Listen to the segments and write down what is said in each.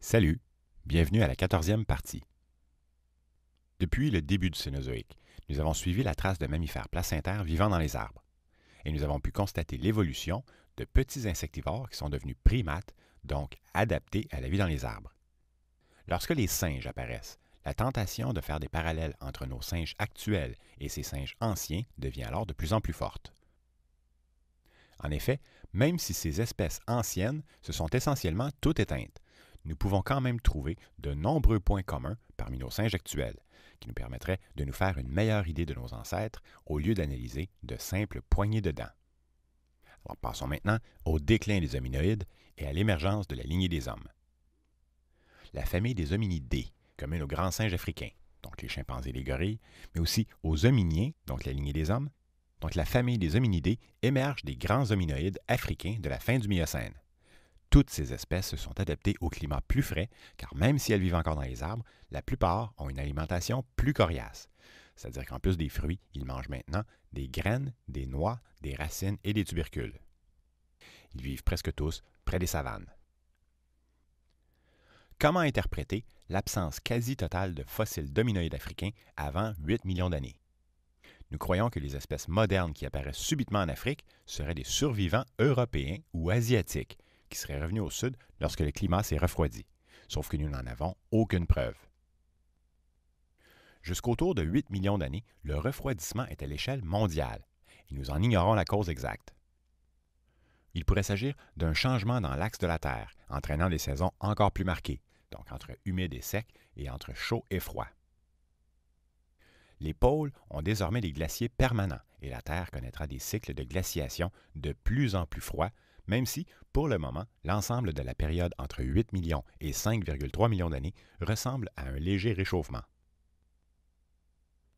Salut, bienvenue à la 14e partie. Depuis le début du Cénozoïque, nous avons suivi la trace de mammifères placentaires vivant dans les arbres, et nous avons pu constater l'évolution de petits insectivores qui sont devenus primates, donc adaptés à la vie dans les arbres. Lorsque les singes apparaissent, la tentation de faire des parallèles entre nos singes actuels et ces singes anciens devient alors de plus en plus forte. En effet, même si ces espèces anciennes se sont essentiellement toutes éteintes, nous pouvons quand même trouver de nombreux points communs parmi nos singes actuels, qui nous permettraient de nous faire une meilleure idée de nos ancêtres au lieu d'analyser de simples poignées de dents. Alors passons maintenant au déclin des hominoïdes et à l'émergence de la lignée des hommes. La famille des hominidés, commune aux grands singes africains, donc les chimpanzés et les gorilles, mais aussi aux hominiens, donc la lignée des hommes, donc la famille des hominidés émerge des grands hominoïdes africains de la fin du Miocène. Toutes ces espèces se sont adaptées au climat plus frais, car même si elles vivent encore dans les arbres, la plupart ont une alimentation plus coriace. C'est-à-dire qu'en plus des fruits, ils mangent maintenant des graines, des noix, des racines et des tubercules. Ils vivent presque tous près des savanes. Comment interpréter l'absence quasi totale de fossiles d'hominoïdes africains avant 8 millions d'années? Nous croyons que les espèces modernes qui apparaissent subitement en Afrique seraient des survivants européens ou asiatiques, qui seraient revenus au sud lorsque le climat s'est refroidi, sauf que nous n'en avons aucune preuve. Jusqu'autour de 8 millions d'années, le refroidissement est à l'échelle mondiale, et nous en ignorons la cause exacte. Il pourrait s'agir d'un changement dans l'axe de la Terre, entraînant des saisons encore plus marquées, donc entre humide et sec et entre chaud et froid. Les pôles ont désormais des glaciers permanents, et la Terre connaîtra des cycles de glaciation de plus en plus froids, même si, pour le moment, l'ensemble de la période entre 8 millions et 5,3 millions d'années ressemble à un léger réchauffement.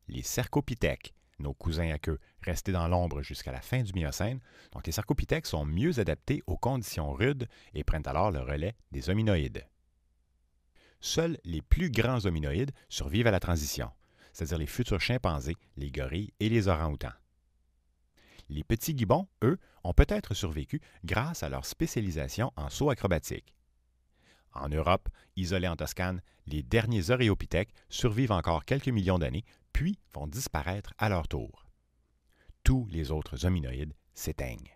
Les cercopithèques, nos cousins à queue restés dans l'ombre jusqu'à la fin du Miocène, donc les cercopithèques sont mieux adaptés aux conditions rudes et prennent alors le relais des hominoïdes. Seuls les plus grands hominoïdes survivent à la transition, c'est-à-dire les futurs chimpanzés, les gorilles et les orang-outans. Les petits gibbons, eux, ont peut-être survécu grâce à leur spécialisation en saut acrobatique. En Europe, isolés en Toscane, les derniers oréopithèques survivent encore quelques millions d'années, puis vont disparaître à leur tour. Tous les autres hominoïdes s'éteignent.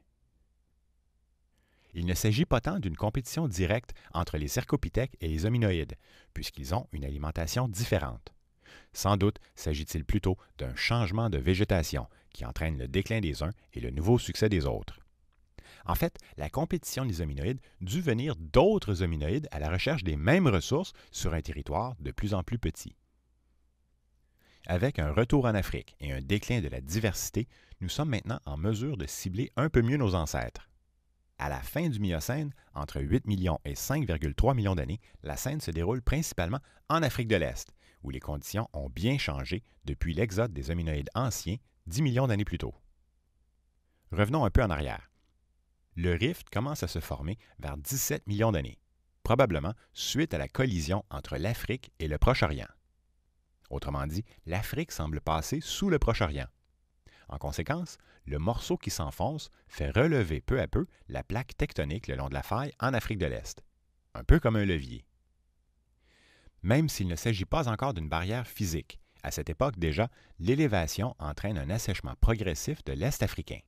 Il ne s'agit pas tant d'une compétition directe entre les cercopithèques et les hominoïdes, puisqu'ils ont une alimentation différente. Sans doute s'agit-il plutôt d'un changement de végétation qui entraîne le déclin des uns et le nouveau succès des autres. En fait, la compétition des hominoïdes dut venir d'autres hominoïdes à la recherche des mêmes ressources sur un territoire de plus en plus petit. Avec un retour en Afrique et un déclin de la diversité, nous sommes maintenant en mesure de cibler un peu mieux nos ancêtres. À la fin du Miocène, entre 8 millions et 5,3 millions d'années, la scène se déroule principalement en Afrique de l'Est, où les conditions ont bien changé depuis l'exode des hominoïdes anciens 10 millions d'années plus tôt. Revenons un peu en arrière. Le rift commence à se former vers 17 millions d'années, probablement suite à la collision entre l'Afrique et le Proche-Orient. Autrement dit, l'Afrique semble passer sous le Proche-Orient. En conséquence, le morceau qui s'enfonce fait relever peu à peu la plaque tectonique le long de la faille en Afrique de l'Est, un peu comme un levier. Même s'il ne s'agit pas encore d'une barrière physique, à cette époque déjà, l'élévation entraîne un assèchement progressif de l'Est africain.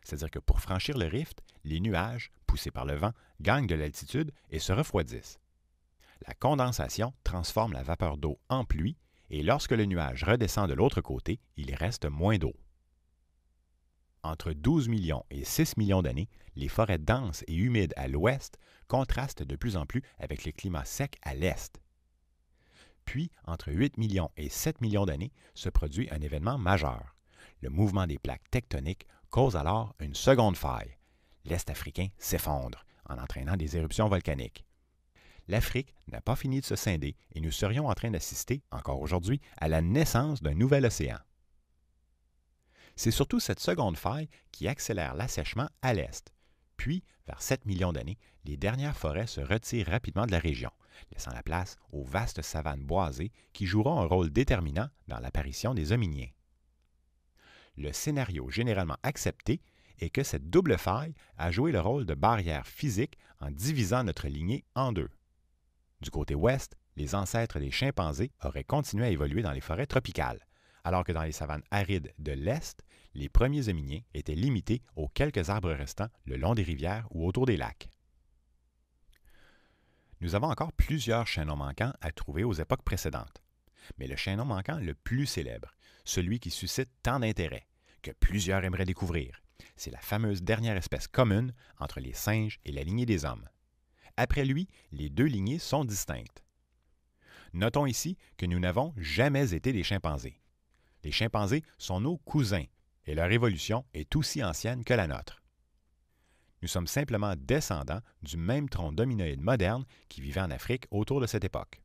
C'est-à-dire que pour franchir le rift, les nuages, poussés par le vent, gagnent de l'altitude et se refroidissent. La condensation transforme la vapeur d'eau en pluie et lorsque le nuage redescend de l'autre côté, il reste moins d'eau. Entre 12 millions et 6 millions d'années, les forêts denses et humides à l'ouest contrastent de plus en plus avec le climat sec à l'est. Puis, entre 8 millions et 7 millions d'années, se produit un événement majeur. Le mouvement des plaques tectoniques cause alors une seconde faille. L'Est africain s'effondre en entraînant des éruptions volcaniques. L'Afrique n'a pas fini de se scinder et nous serions en train d'assister, encore aujourd'hui, à la naissance d'un nouvel océan. C'est surtout cette seconde faille qui accélère l'assèchement à l'est. Puis, vers 7 millions d'années, les dernières forêts se retirent rapidement de la région, laissant la place aux vastes savanes boisées qui joueront un rôle déterminant dans l'apparition des hominiens. le scénario généralement accepté est que cette double faille a joué le rôle de barrière physique en divisant notre lignée en deux. Du côté ouest, les ancêtres des chimpanzés auraient continué à évoluer dans les forêts tropicales, alors que dans les savanes arides de l'Est, les premiers hominiens étaient limités aux quelques arbres restants le long des rivières ou autour des lacs. Nous avons encore plusieurs chaînons manquants à trouver aux époques précédentes. Mais le chaînon manquant le plus célèbre, celui qui suscite tant d'intérêt, que plusieurs aimeraient découvrir, c'est la fameuse dernière espèce commune entre les singes et la lignée des hommes. Après lui, les deux lignées sont distinctes. Notons ici que nous n'avons jamais été des chimpanzés. Les chimpanzés sont nos cousins et leur évolution est aussi ancienne que la nôtre. Nous sommes simplement descendants du même tronc d'hominoïdes moderne qui vivait en Afrique autour de cette époque.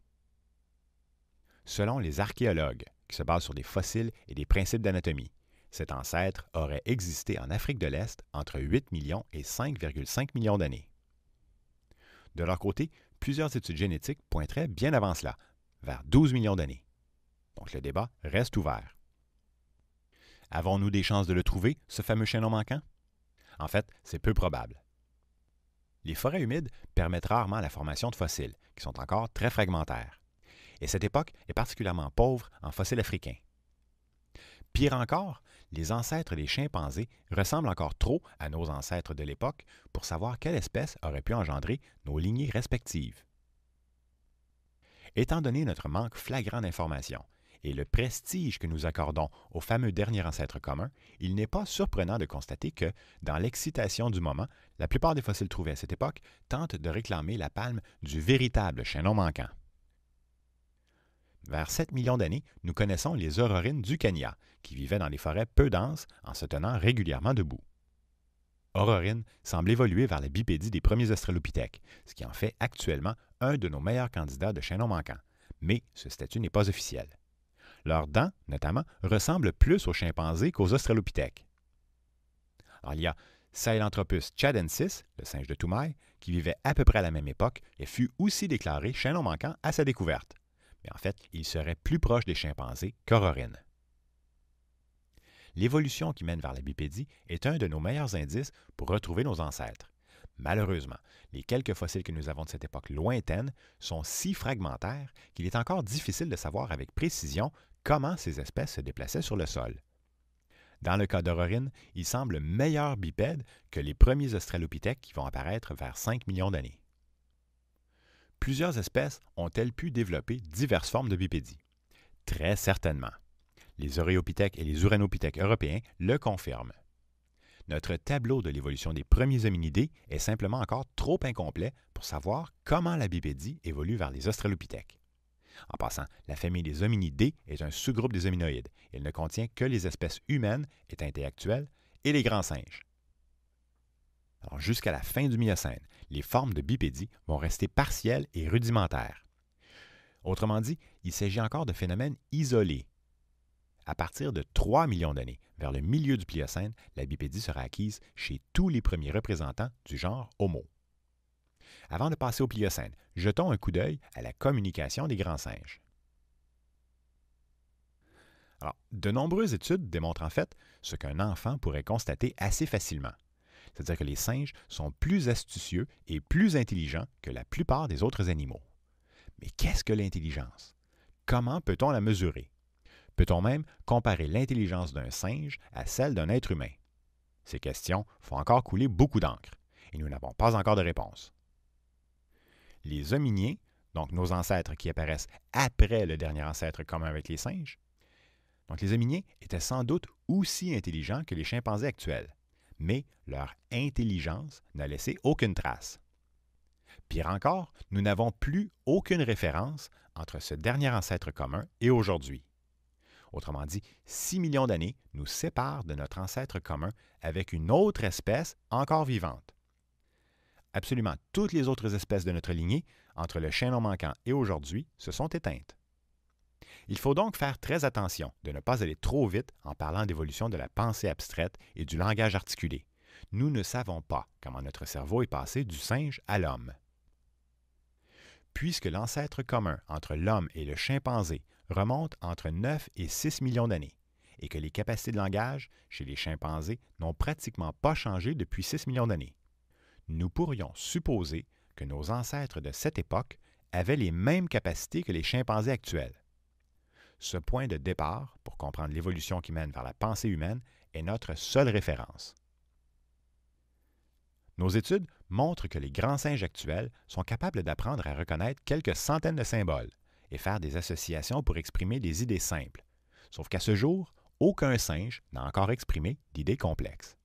Selon les archéologues, qui se basent sur des fossiles et des principes d'anatomie, cet ancêtre aurait existé en Afrique de l'Est entre 8 millions et 5,5 millions d'années. De leur côté, plusieurs études génétiques pointeraient bien avant cela, vers 12 millions d'années. Donc le débat reste ouvert. Avons-nous des chances de le trouver, ce fameux chaînon manquant? En fait, c'est peu probable. Les forêts humides permettent rarement la formation de fossiles, qui sont encore très fragmentaires. Et cette époque est particulièrement pauvre en fossiles africains. Pire encore, les ancêtres des chimpanzés ressemblent encore trop à nos ancêtres de l'époque pour savoir quelle espèce aurait pu engendrer nos lignées respectives. Étant donné notre manque flagrant d'informations et le prestige que nous accordons au fameux dernier ancêtre commun, il n'est pas surprenant de constater que, dans l'excitation du moment, la plupart des fossiles trouvés à cette époque tentent de réclamer la palme du véritable chaînon manquant. Vers 7 millions d'années, nous connaissons les aurorines du Kenya, qui vivaient dans les forêts peu denses en se tenant régulièrement debout. Aurorine semble évoluer vers la bipédie des premiers australopithèques, ce qui en fait actuellement un de nos meilleurs candidats de chaînon manquant, mais ce statut n'est pas officiel. Leurs dents, notamment, ressemblent plus aux chimpanzés qu'aux australopithèques. Alors, il y a Sahelanthropus tchadensis, le singe de Toumaï, qui vivait à peu près à la même époque et fut aussi déclaré chaînon manquant à sa découverte. Mais en fait, il serait plus proche des chimpanzés qu'Aurorine. L'évolution qui mène vers la bipédie est un de nos meilleurs indices pour retrouver nos ancêtres. Malheureusement, les quelques fossiles que nous avons de cette époque lointaine sont si fragmentaires qu'il est encore difficile de savoir avec précision comment ces espèces se déplaçaient sur le sol. Dans le cas d'Aurorine, il semble meilleur bipède que les premiers australopithèques qui vont apparaître vers 5 millions d'années. Plusieurs espèces ont-elles pu développer diverses formes de bipédie? Très certainement. Les Oreopithèques et les Uranopithèques européens le confirment. Notre tableau de l'évolution des premiers hominidés est simplement encore trop incomplet pour savoir comment la bipédie évolue vers les australopithèques. En passant, la famille des hominidés est un sous-groupe des hominoïdes. Il ne contient que les espèces humaines, éteintées actuelles, et les grands singes. Alors, jusqu'à la fin du Miocène, les formes de bipédie vont rester partielles et rudimentaires. Autrement dit, il s'agit encore de phénomènes isolés. À partir de 3 millions d'années, vers le milieu du Pliocène, la bipédie sera acquise chez tous les premiers représentants du genre Homo. Avant de passer au Pliocène, jetons un coup d'œil à la communication des grands singes. Alors, de nombreuses études démontrent en fait ce qu'un enfant pourrait constater assez facilement. C'est-à-dire que les singes sont plus astucieux et plus intelligents que la plupart des autres animaux. Mais qu'est-ce que l'intelligence? Comment peut-on la mesurer? Peut-on même comparer l'intelligence d'un singe à celle d'un être humain? Ces questions font encore couler beaucoup d'encre, et nous n'avons pas encore de réponse. Les hominiens, donc nos ancêtres qui apparaissent après le dernier ancêtre commun avec les singes, donc les hominiens étaient sans doute aussi intelligents que les chimpanzés actuels, mais leur intelligence n'a laissé aucune trace. Pire encore, nous n'avons plus aucune référence entre ce dernier ancêtre commun et aujourd'hui. Autrement dit, 6 millions d'années nous séparent de notre ancêtre commun avec une autre espèce encore vivante. Absolument toutes les autres espèces de notre lignée, entre le chaînon manquant et aujourd'hui, se sont éteintes. Il faut donc faire très attention de ne pas aller trop vite en parlant d'évolution de la pensée abstraite et du langage articulé. Nous ne savons pas comment notre cerveau est passé du singe à l'homme. Puisque l'ancêtre commun entre l'homme et le chimpanzé remonte entre 9 et 6 millions d'années, et que les capacités de langage chez les chimpanzés n'ont pratiquement pas changé depuis 6 millions d'années. Nous pourrions supposer que nos ancêtres de cette époque avaient les mêmes capacités que les chimpanzés actuels. Ce point de départ, pour comprendre l'évolution qui mène vers la pensée humaine, est notre seule référence. Nos études montrent que les grands singes actuels sont capables d'apprendre à reconnaître quelques centaines de symboles et faire des associations pour exprimer des idées simples. Sauf qu'à ce jour, aucun singe n'a encore exprimé d'idées complexes.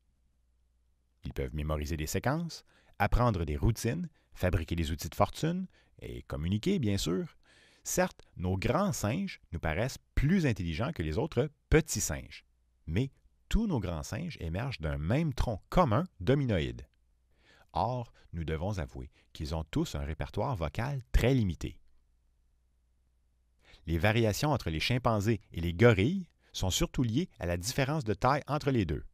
Ils peuvent mémoriser des séquences, apprendre des routines, fabriquer des outils de fortune et communiquer, bien sûr. Certes, nos grands singes nous paraissent plus intelligents que les autres petits singes, mais tous nos grands singes émergent d'un même tronc commun d'hominoïdes. Or, nous devons avouer qu'ils ont tous un répertoire vocal très limité. Les variations entre les chimpanzés et les gorilles sont surtout liées à la différence de taille entre les deux,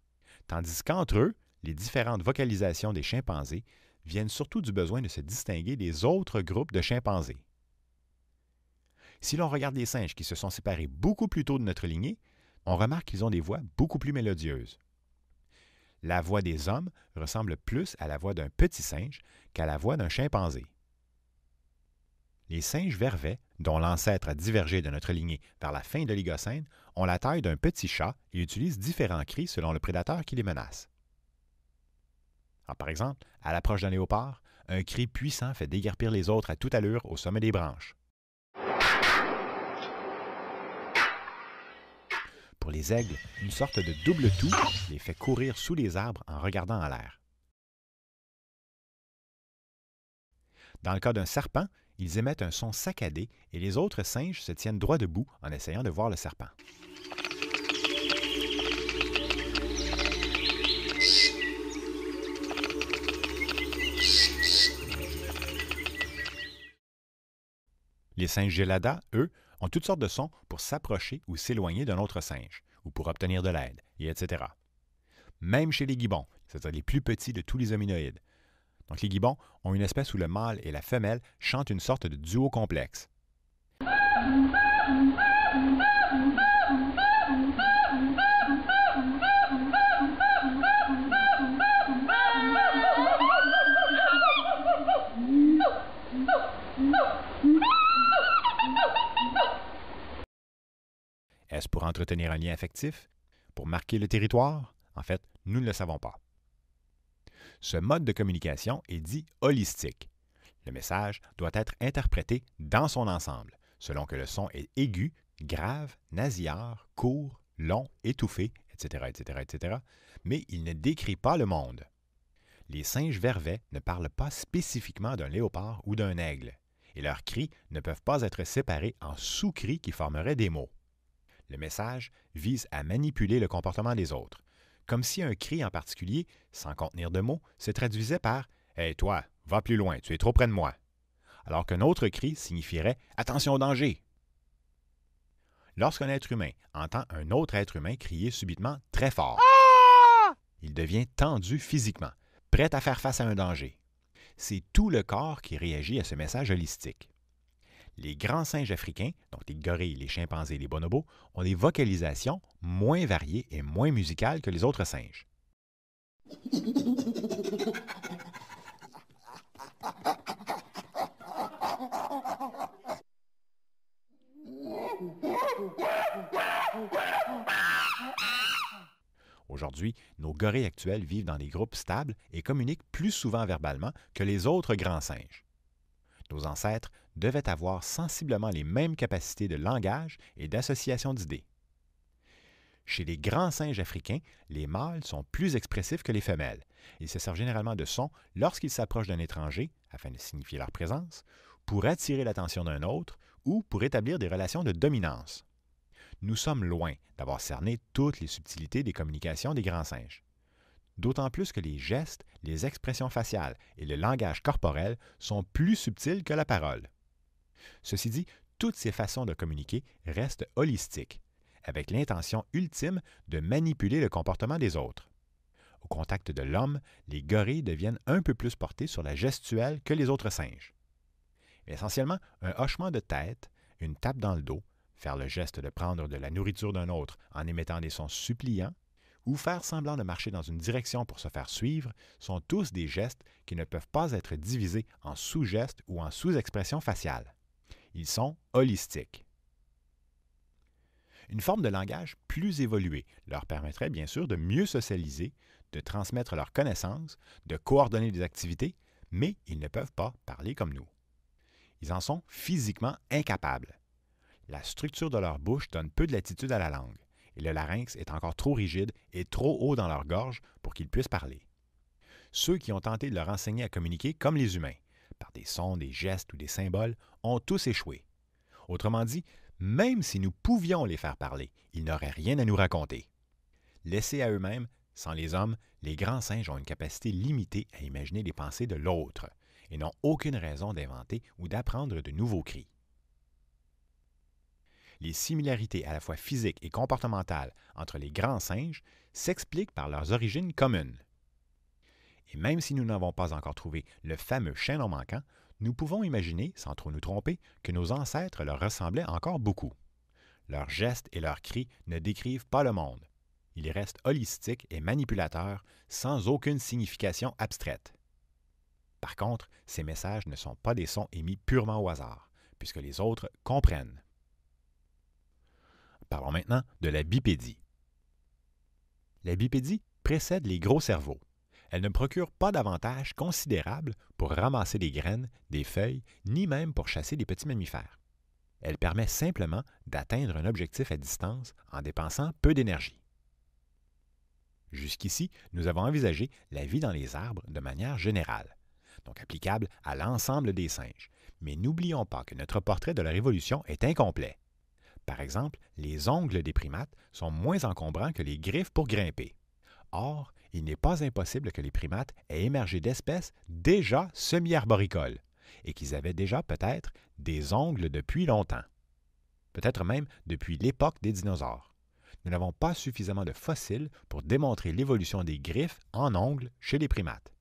tandis qu'entre eux, les différentes vocalisations des chimpanzés viennent surtout du besoin de se distinguer des autres groupes de chimpanzés. Si l'on regarde les singes qui se sont séparés beaucoup plus tôt de notre lignée, on remarque qu'ils ont des voix beaucoup plus mélodieuses. La voix des hommes ressemble plus à la voix d'un petit singe qu'à la voix d'un chimpanzé. Les singes vervets, dont l'ancêtre a divergé de notre lignée vers la fin de l'Oligocène, ont la taille d'un petit chat et utilisent différents cris selon le prédateur qui les menace. Alors, par exemple, à l'approche d'un léopard, un cri puissant fait déguerpir les autres à toute allure au sommet des branches. Pour les aigles, une sorte de double toux les fait courir sous les arbres en regardant en l'air. Dans le cas d'un serpent, ils émettent un son saccadé et les autres singes se tiennent droit debout en essayant de voir le serpent. Les singes geladas, eux, ont toutes sortes de sons pour s'approcher ou s'éloigner d'un autre singe, ou pour obtenir de l'aide, et etc. Même chez les gibbons, c'est-à-dire les plus petits de tous les hominoïdes. Donc les gibbons ont une espèce où le mâle et la femelle chantent une sorte de duo complexe. Est-ce pour entretenir un lien affectif? Pour marquer le territoire? En fait, nous ne le savons pas. Ce mode de communication est dit holistique. Le message doit être interprété dans son ensemble, selon que le son est aigu, grave, nasillard, court, long, étouffé, etc., etc., etc., mais il ne décrit pas le monde. Les singes vervets ne parlent pas spécifiquement d'un léopard ou d'un aigle, et leurs cris ne peuvent pas être séparés en sous-cris qui formeraient des mots. Le message vise à manipuler le comportement des autres, comme si un cri en particulier, sans contenir de mots, se traduisait par « Hey toi, va plus loin, tu es trop près de moi », alors qu'un autre cri signifierait « Attention au danger ». Lorsqu'un être humain entend un autre être humain crier subitement très fort, il devient tendu physiquement, prêt à faire face à un danger. C'est tout le corps qui réagit à ce message holistique. Les grands singes africains, donc les gorilles, les chimpanzés et les bonobos, ont des vocalisations moins variées et moins musicales que les autres singes. Aujourd'hui, nos gorilles actuels vivent dans des groupes stables et communiquent plus souvent verbalement que les autres grands singes. Nos ancêtres devaient avoir sensiblement les mêmes capacités de langage et d'association d'idées. Chez les grands singes africains, les mâles sont plus expressifs que les femelles. Ils se servent généralement de sons lorsqu'ils s'approchent d'un étranger, afin de signifier leur présence, pour attirer l'attention d'un autre ou pour établir des relations de dominance. Nous sommes loin d'avoir cerné toutes les subtilités des communications des grands singes. D'autant plus que les gestes, les expressions faciales et le langage corporel sont plus subtils que la parole. Ceci dit, toutes ces façons de communiquer restent holistiques, avec l'intention ultime de manipuler le comportement des autres. Au contact de l'homme, les gorilles deviennent un peu plus portés sur la gestuelle que les autres singes. Essentiellement, un hochement de tête, une tape dans le dos, faire le geste de prendre de la nourriture d'un autre en émettant des sons suppliants, ou faire semblant de marcher dans une direction pour se faire suivre, sont tous des gestes qui ne peuvent pas être divisés en sous-gestes ou en sous-expressions faciales. Ils sont holistiques. Une forme de langage plus évoluée leur permettrait bien sûr de mieux socialiser, de transmettre leurs connaissances, de coordonner des activités, mais ils ne peuvent pas parler comme nous. Ils en sont physiquement incapables. La structure de leur bouche donne peu de latitude à la langue, et le larynx est encore trop rigide et trop haut dans leur gorge pour qu'ils puissent parler. Ceux qui ont tenté de leur enseigner à communiquer comme les humains, par des sons, des gestes ou des symboles, ont tous échoué. Autrement dit, même si nous pouvions les faire parler, ils n'auraient rien à nous raconter. Laissés à eux-mêmes, sans les hommes, les grands singes ont une capacité limitée à imaginer les pensées de l'autre et n'ont aucune raison d'inventer ou d'apprendre de nouveaux cris. Les similarités à la fois physiques et comportementales entre les grands singes s'expliquent par leurs origines communes. Et même si nous n'avons pas encore trouvé le fameux chaînon manquant, nous pouvons imaginer, sans trop nous tromper, que nos ancêtres leur ressemblaient encore beaucoup. Leurs gestes et leurs cris ne décrivent pas le monde. Ils restent holistiques et manipulateurs, sans aucune signification abstraite. Par contre, ces messages ne sont pas des sons émis purement au hasard, puisque les autres comprennent. Parlons maintenant de la bipédie. La bipédie précède les gros cerveaux. Elle ne procure pas d'avantages considérables pour ramasser des graines, des feuilles, ni même pour chasser des petits mammifères. Elle permet simplement d'atteindre un objectif à distance en dépensant peu d'énergie. Jusqu'ici, nous avons envisagé la vie dans les arbres de manière générale, donc applicable à l'ensemble des singes. Mais n'oublions pas que notre portrait de leur évolution est incomplet. Par exemple, les ongles des primates sont moins encombrants que les griffes pour grimper. Or, il n'est pas impossible que les primates aient émergé d'espèces déjà semi-arboricoles et qu'ils avaient déjà peut-être des ongles depuis longtemps. Peut-être même depuis l'époque des dinosaures. Nous n'avons pas suffisamment de fossiles pour démontrer l'évolution des griffes en ongles chez les primates.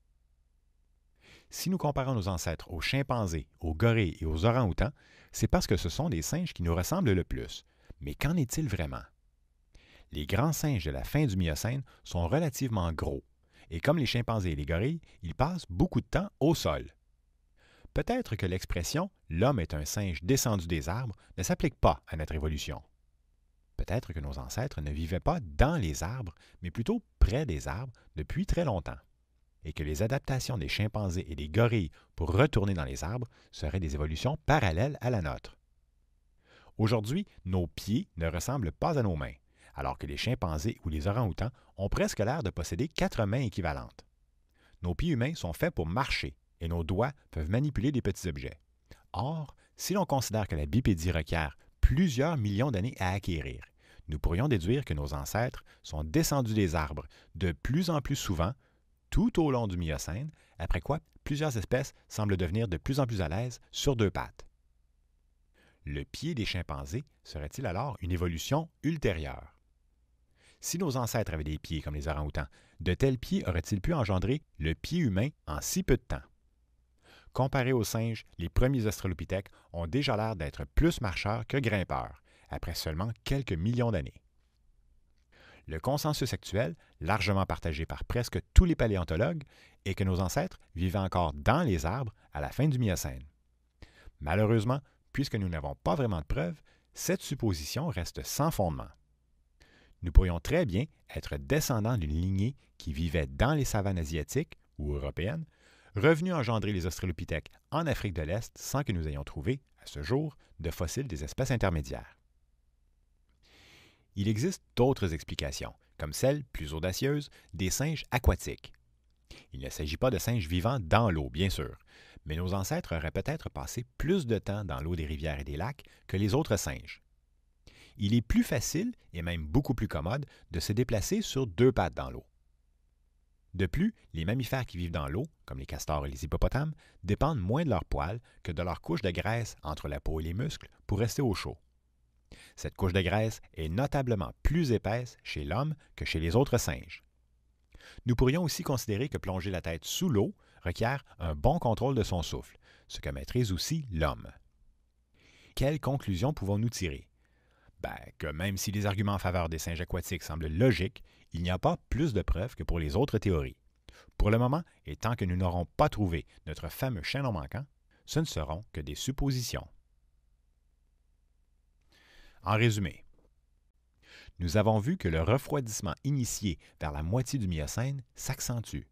Si nous comparons nos ancêtres aux chimpanzés, aux gorilles et aux orang-outans, c'est parce que ce sont des singes qui nous ressemblent le plus. Mais qu'en est-il vraiment? Les grands singes de la fin du Miocène sont relativement gros, et comme les chimpanzés et les gorilles, ils passent beaucoup de temps au sol. Peut-être que l'expression « l'homme est un singe descendu des arbres » ne s'applique pas à notre évolution. Peut-être que nos ancêtres ne vivaient pas dans les arbres, mais plutôt près des arbres depuis très longtemps, et que les adaptations des chimpanzés et des gorilles pour retourner dans les arbres seraient des évolutions parallèles à la nôtre. Aujourd'hui, nos pieds ne ressemblent pas à nos mains, alors que les chimpanzés ou les orang-outans ont presque l'air de posséder 4 mains équivalentes. Nos pieds humains sont faits pour marcher, et nos doigts peuvent manipuler des petits objets. Or, si l'on considère que la bipédie requiert plusieurs millions d'années à acquérir, nous pourrions déduire que nos ancêtres sont descendus des arbres de plus en plus souvent, tout au long du Miocène, après quoi plusieurs espèces semblent devenir de plus en plus à l'aise sur 2 pattes. Le pied des chimpanzés serait-il alors une évolution ultérieure? Si nos ancêtres avaient des pieds comme les orang-outans, de tels pieds auraient-ils pu engendrer le pied humain en si peu de temps? Comparés aux singes, les premiers australopithèques ont déjà l'air d'être plus marcheurs que grimpeurs, après seulement quelques millions d'années. Le consensus actuel, largement partagé par presque tous les paléontologues, est que nos ancêtres vivaient encore dans les arbres à la fin du Miocène. Malheureusement, puisque nous n'avons pas vraiment de preuves, cette supposition reste sans fondement. Nous pourrions très bien être descendants d'une lignée qui vivait dans les savanes asiatiques ou européennes, revenus engendrer les australopithèques en Afrique de l'Est sans que nous ayons trouvé, à ce jour, de fossiles des espèces intermédiaires. Il existe d'autres explications, comme celle, plus audacieuse, des singes aquatiques. Il ne s'agit pas de singes vivant dans l'eau, bien sûr, mais nos ancêtres auraient peut-être passé plus de temps dans l'eau des rivières et des lacs que les autres singes. Il est plus facile, et même beaucoup plus commode, de se déplacer sur 2 pattes dans l'eau. De plus, les mammifères qui vivent dans l'eau, comme les castors et les hippopotames, dépendent moins de leurs poils que de leur couche de graisse entre la peau et les muscles pour rester au chaud. Cette couche de graisse est notablement plus épaisse chez l'homme que chez les autres singes. Nous pourrions aussi considérer que plonger la tête sous l'eau requiert un bon contrôle de son souffle, ce que maîtrise aussi l'homme. Quelles conclusions pouvons-nous tirer? Que même si les arguments en faveur des singes aquatiques semblent logiques, il n'y a pas plus de preuves que pour les autres théories. Pour le moment, et tant que nous n'aurons pas trouvé notre fameux chaînon manquant, ce ne seront que des suppositions. En résumé, nous avons vu que le refroidissement initié vers la moitié du Miocène s'accentue.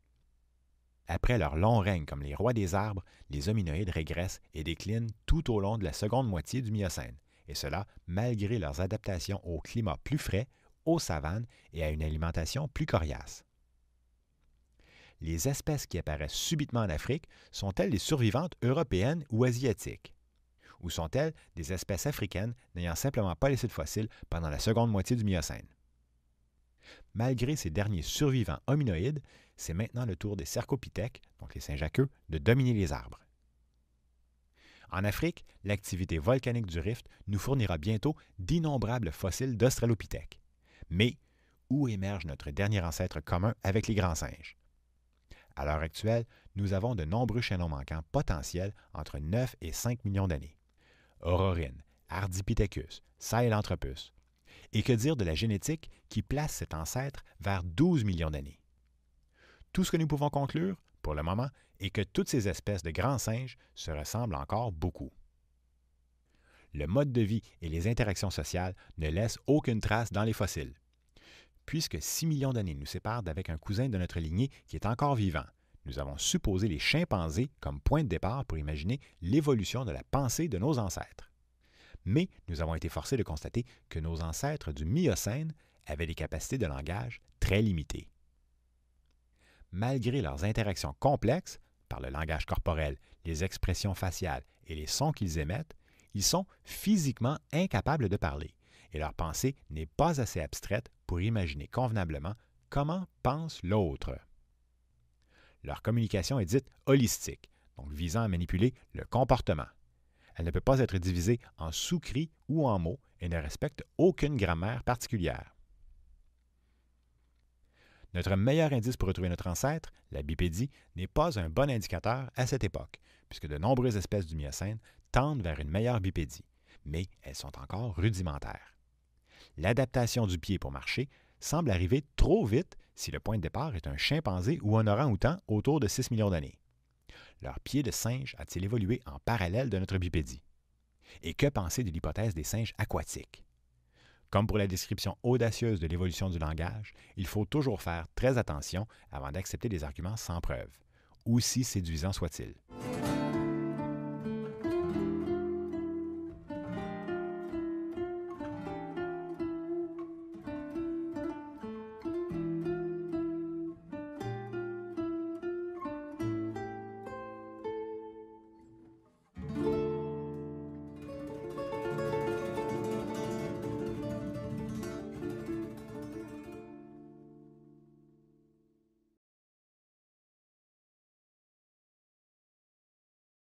Après leur long règne comme les rois des arbres, les hominoïdes régressent et déclinent tout au long de la seconde moitié du Miocène, et cela malgré leurs adaptations au climat plus frais, aux savanes et à une alimentation plus coriace. Les espèces qui apparaissent subitement en Afrique sont-elles des survivantes européennes ou asiatiques? Ou sont-elles des espèces africaines n'ayant simplement pas laissé de fossiles pendant la seconde moitié du Miocène? Malgré ces derniers survivants hominoïdes, c'est maintenant le tour des cercopithèques, donc les singes à queue, de dominer les arbres. En Afrique, l'activité volcanique du rift nous fournira bientôt d'innombrables fossiles d'australopithèques. Mais où émerge notre dernier ancêtre commun avec les grands singes? À l'heure actuelle, nous avons de nombreux chaînons manquants potentiels entre 9 et 5 millions d'années. Aurorine, Ardipithecus, Sahelanthropus. Et que dire de la génétique qui place cet ancêtre vers 12 millions d'années? Tout ce que nous pouvons conclure, pour le moment, est que toutes ces espèces de grands singes se ressemblent encore beaucoup. Le mode de vie et les interactions sociales ne laissent aucune trace dans les fossiles. Puisque 6 millions d'années nous séparent d'avec un cousin de notre lignée qui est encore vivant, nous avons supposé les chimpanzés comme point de départ pour imaginer l'évolution de la pensée de nos ancêtres. Mais nous avons été forcés de constater que nos ancêtres du Miocène avaient des capacités de langage très limitées. Malgré leurs interactions complexes, par le langage corporel, les expressions faciales et les sons qu'ils émettent, ils sont physiquement incapables de parler, et leur pensée n'est pas assez abstraite pour imaginer convenablement comment pense l'autre. Leur communication est dite holistique, donc visant à manipuler le comportement. Elle ne peut pas être divisée en sous-cris ou en mots et ne respecte aucune grammaire particulière. Notre meilleur indice pour retrouver notre ancêtre, la bipédie, n'est pas un bon indicateur à cette époque, puisque de nombreuses espèces du Miocène tendent vers une meilleure bipédie, mais elles sont encore rudimentaires. L'adaptation du pied pour marcher semble arriver trop vite si le point de départ est un chimpanzé ou un orang-outan autour de 6 millions d'années. Leur pied de singe a-t-il évolué en parallèle de notre bipédie? Et que penser de l'hypothèse des singes aquatiques? Comme pour la description audacieuse de l'évolution du langage, il faut toujours faire très attention avant d'accepter des arguments sans preuve, aussi séduisants soient-ils.